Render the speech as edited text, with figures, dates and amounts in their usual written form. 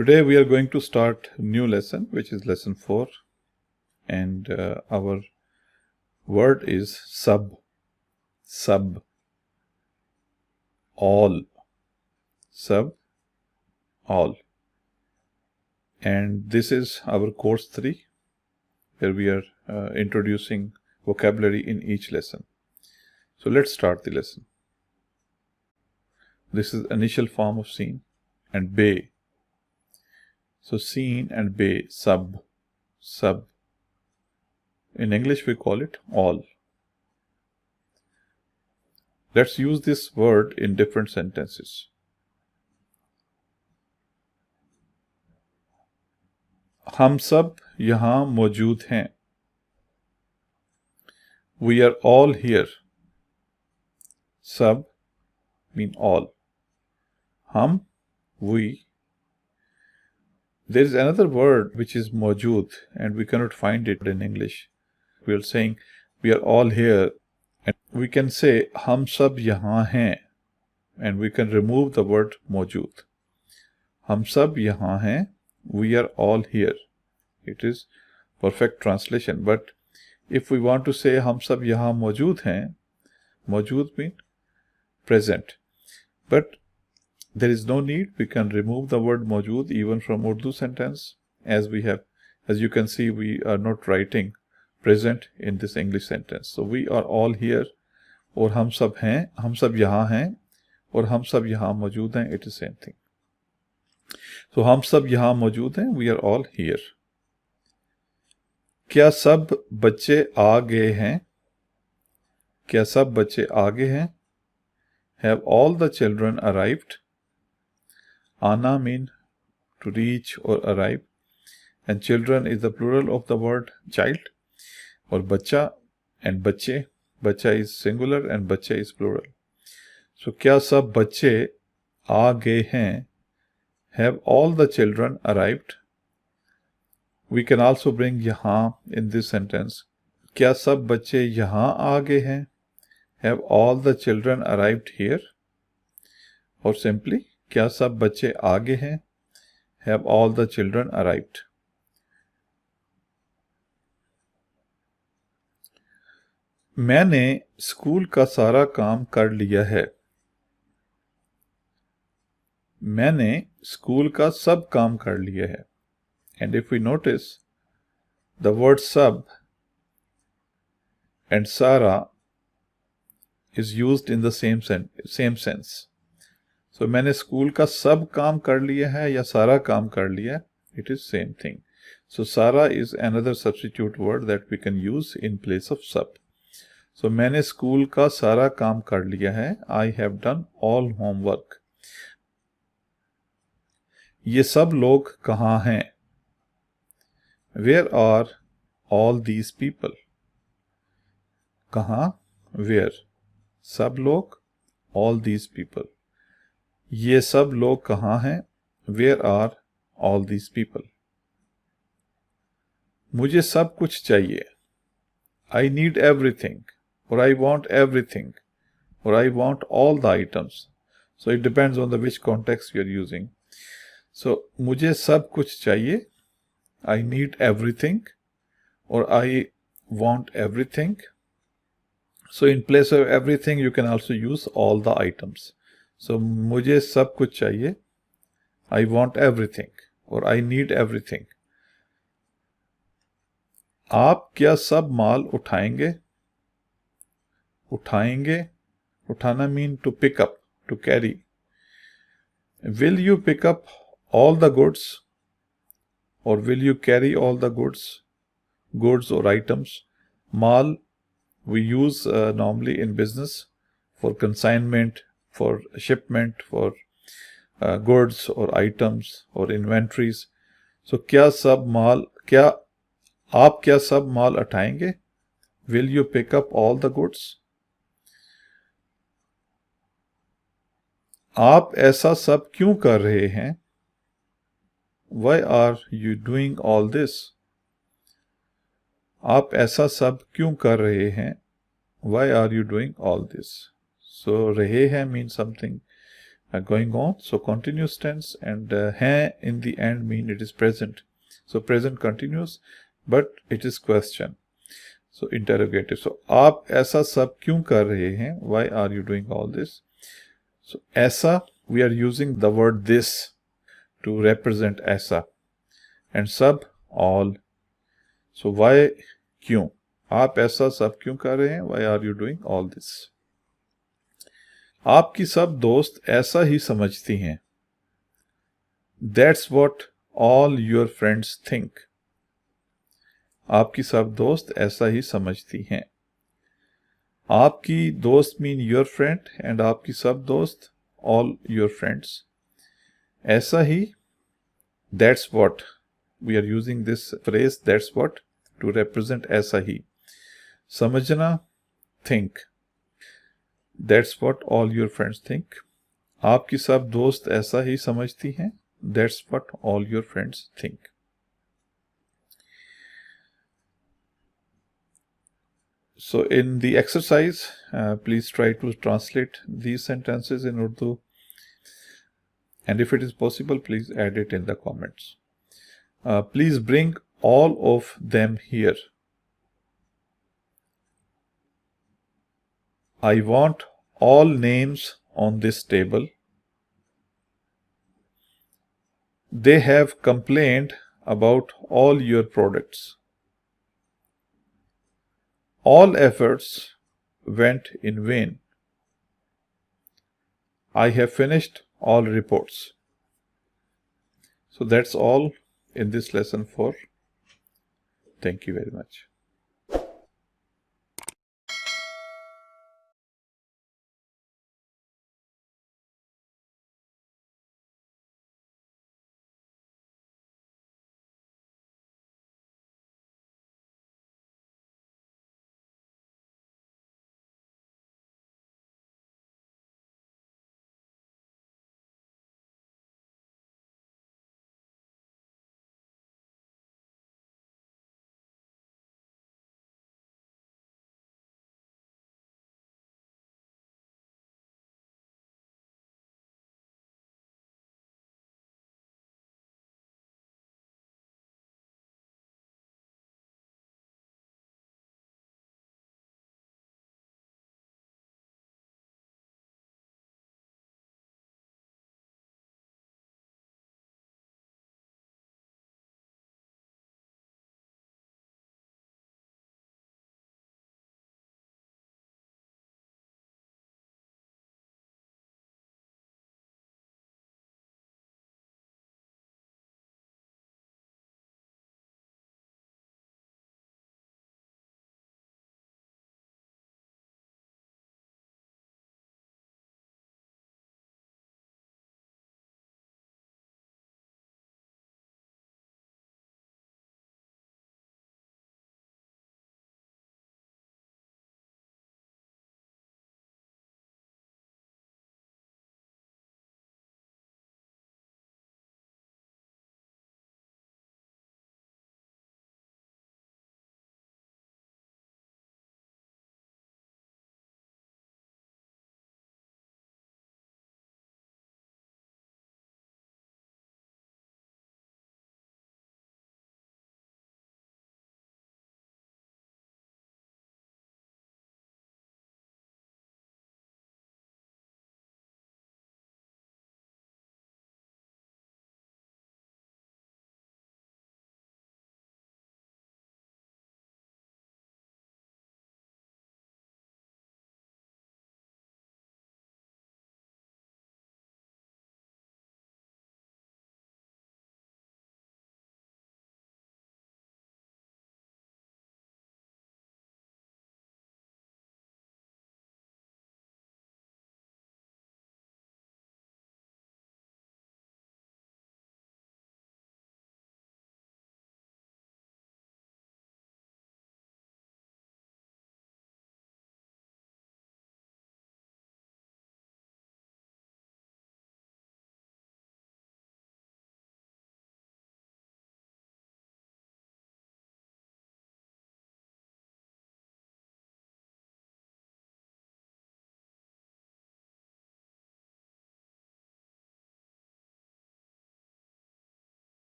Today we are going to start a new lesson, which is lesson 4, and our word is sub, all, sub, all. And this is our course 3, where we are introducing vocabulary in each lesson. So let's start the lesson. This is initial form of seen and bay. So seen and bay, sub. In English we call it all. Let's use this word in different sentences. हम सब यहाँ मौजूद हैं. We are all here. Sab mean all. Hum, we. There is another word which is maujood and we cannot find it in English. We are saying we are all here, and we can say hum sab yahan hain, and we can remove the word maujood. Hum sab yahan hain, we are all here. It is perfect translation. But if we want to say hum sab yahan maujood hain, maujood means present. But there is no need. We can remove the word maujood even from Urdu sentence, as you can see, we are not writing present in this English sentence. So we are all here, or हम सब हैं, हम सब यहाँ हैं, और हम सब यहाँ मौजूद हैं. It is same thing. So हम सब यहाँ मौजूद हैं. We are all here. क्या सब बच्चे आ गए हैं? क्या सब बच्चे आ गए हैं? Have all the children arrived? Ana mean to reach or arrive, and children is the plural of the word child. Or bacha and bacche. Bacha is singular and bacche is plural. So क्या सब बच्चे आ गए हैं? Have all the children arrived? We can also bring यहाँ in this sentence. क्या सब बच्चे यहाँ आ गए हैं? Have all the children arrived here? Or simply क्या सब बच्चे आ गए हैं? Have all the children arrived? मैंने स्कूल का सारा काम कर लिया है. मैंने स्कूल का सब काम कर लिया है. And if we notice, the word sab and Sara is used in the same sense. So मैंने स्कूल का सब काम कर लिया है या सारा काम कर लिया है, it is same thing. So Sara is another substitute word that we can use in place of sab. So मैंने स्कूल का सारा काम कर लिया है. I have done all homework. ये सब लोग कहाँ हैं? Where are all these people? कहाँ? Where? सब लोग, all these people. ये सब लोग कहाँ हैं? Where are all these people? मुझे सब कुछ चाहिए. I need everything, or I want everything, or I want all the items. So it depends on the which context you are using. So मुझे सब कुछ चाहिए. I need everything, or I want everything. So in place of everything, you can also use all the items. So मुझे सब कुछ चाहिए. I want everything, or I need everything. आप क्या सब माल उठाएंगे? उठाएंगे, उठाना mean to pick up, to carry. Will you pick up all the goods? Or will you carry all the goods or items? Mal we use normally in business for consignment, for shipment, for goods or items or inventories. So क्या आप क्या सब माल उठाएंगे? Will you pick up all the goods? आप ऐसा सब क्यों कर रहे हैं? Why are you doing all this? आप ऐसा सब क्यों कर रहे हैं? Why are you doing all this? So रहे हैं means something going on. So continuous tense, and hai in the end mean it is present. So present continuous, but it is question. So interrogative. So आप ऐसा सब क्यों कर रहे हैं? Why are you doing all this? So ऐसा, we are using the word this to represent ऐसा, and sab, all. So why, क्यों? आप ऐसा सब क्यों कर रहे हैं? Why are you doing all this? आपकी सब दोस्त ऐसा ही समझती हैं. That's what all your friends think. आपकी सब दोस्त ऐसा ही समझती हैं. आपकी दोस्त mean your friend, and आपकी सब दोस्त all your friends. ऐसा ही, that's what. We are using this phrase, that's what, to represent ऐसा ही. समझना, think. That's what all your friends think. आपकी सब दोस्त ऐसा ही समझती हैं. That's what all your friends think. So in the exercise, please try to translate these sentences in Urdu. And if it is possible, please add it in the comments. Please bring all of them here. I want all names on this table. They have complained about all your products. All efforts went in vain. I have finished all reports. So that's all in this lesson 4. Thank you very much.